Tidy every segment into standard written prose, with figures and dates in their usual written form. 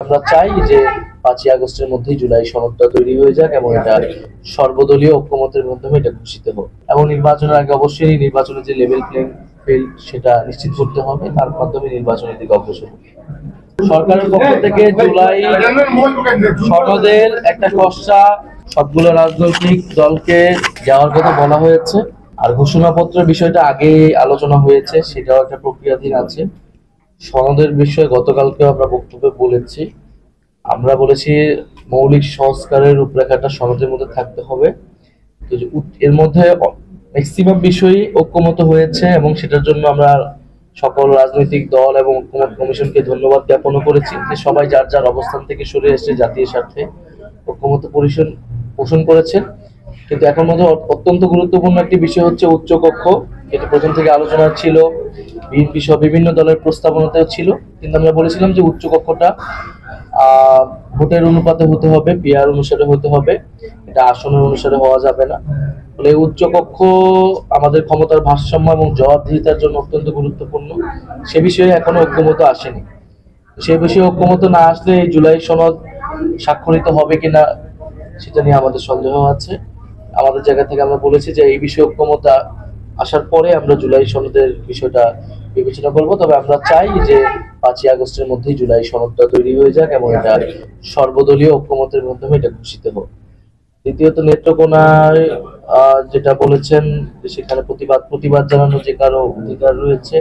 আমরা চাই যে 5ই আগস্টের মধ্যেই জুলাই সনদটা তৈরি হয়ে যাক এবং এটা সর্বদলীয় ঐক্যমতের মাধ্যমে এটা ঘোষিত হোক এবং নির্বাচনের আগে অবশ্যই নির্বাচনের যে লেভেল প্লেইং ফিল্ড সেটা নিশ্চিত করতে হবে, তার মাধ্যমে নির্বাচনের দিকে অগ্রসর হবে। সরকারের পক্ষ থেকে জুলাই সনদের একটা খসড়া সবগুলো রাজনৈতিক দলকে দেওয়ার কথা বলা হয়েছে। আর ঘোষণাপত্রের বিষয়টা আগে আলোচনা হয়েছে, সেটাও একটা প্রক্রিয়াধীন আছে। সনদের বিষয়ে গতকালকে আমরা বক্তব্যে বলেছি, আমরা বলেছি মৌলিক সংস্কারের রূপরেখাটা সনদের মধ্যে থাকতে হবে। তো এর মধ্যে ম্যাক্সিমাম বিষয়ই ঐক্যমত হয়েছে এবং সেটার জন্য আমরা সকল রাজনৈতিক দল এবং ঐক্যমত কমিশনকে ধন্যবাদ জ্ঞাপন করেছি যে সবাই যার যার অবস্থান থেকে সরে এসে জাতীয় স্বার্থে ঐক্যমত পোষণ করেছেন। কিন্তু এখন মধ্যে অত্যন্ত গুরুত্বপূর্ণ একটি বিষয় হচ্ছে উচ্চকক্ষ। এটা প্রথম থেকে আলোচনা ছিল, বিএনপি সহ বিভিন্ন দলের প্রস্তাবনাতেও ছিল, কিন্তু আমরা বলেছিলাম যে উচ্চকক্ষটা ভোটের অনুপাতে হতে হবে, পিআর অনুসারে হতে হবে, এটা আসনের অনুসারে হওয়া যাবে না। ফলে উচ্চকক্ষ আমাদের ক্ষমতার ভারসাম্য এবং জবাবদিহিতার জন্য অত্যন্ত গুরুত্বপূর্ণ। সে বিষয়ে এখনো ঐক্যমত আসেনি। সে বিষয়ে ঐক্যমত না আসলে এই জুলাই সনদ স্বাক্ষরিত হবে কিনা সেটা নিয়ে আমাদের সন্দেহ আছে। আমাদের জায়গা থেকে আমরা বলেছি যে এই বিষয়ে ঐক্যমত আসার পরে আমরা জুলাই সনদের বিষয়টা বিবেচনা করব। তবে আমরা চাই যে 5ই আগস্টের মধ্যেই জুলাই সনদটা তৈরি হয়ে যাক এবং এটা সর্বদলীয় ঐক্যমতের মাধ্যমে এটা ঘোষিত হোক। দ্বিতীয়ত নেত্রকোনায় যেটা বলেছেন যে সেখানে প্রতিবাদ জানানোর যে কারো অধিকার রয়েছে,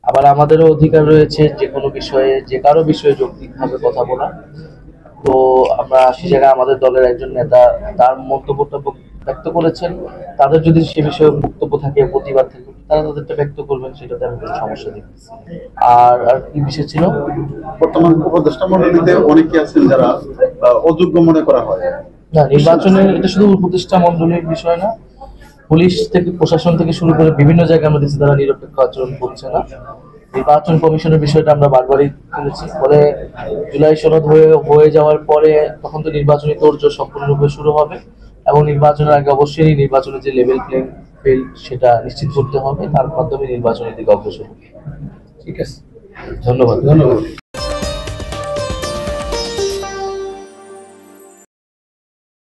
আবার আমাদেরও অধিকার রয়েছে যে কোনো বিষয়ে যে কারো বিষয়ে যৌক্তিকভাবে কথা বলা। তো আমরা সে জায়গায় আমাদের দলের একজন নেতা তার মন্তব্যটা ব্যক্ত করেছেন, তাদের যদি সে বিষয়ে বক্তব্য থাকে, প্রতিবাদ থাকে, তারা তাদেরটা ব্যক্ত করবেন, সেটাতে আমি কোনো সমস্যা দেখতেছি। আর কি বিষয় ছিল? বর্তমান উপদেষ্টা মণ্ডলীতে অনেকে আছেন যারা অযোগ্য মনে করা হয়। না, নির্বাচনের এটা শুধু উপদেষ্টা মণ্ডলীর বিষয় না, পুলিশ থেকে প্রশাসন থেকে শুরু করে বিভিন্ন জায়গায় আমরা দেখছি তারা নিরপেক্ষ আচরণ করছে না। নির্বাচন কমিশনের বিষয়টা আমরা বারবারই তুলেছি। ফলে জুলাই সনদ হয়ে যাওয়ার পরে তখন তো নির্বাচনী তোড়জোড় সম্পূর্ণরূপে শুরু হবে এবং নির্বাচনের আগে অবশ্যই নির্বাচনের যে লেভেল প্লেইং ফিল্ড সেটা নিশ্চিত করতে হবে, তার মাধ্যমে নির্বাচনের দিকে অগ্রসর হবে। ঠিক আছে, ধন্যবাদ।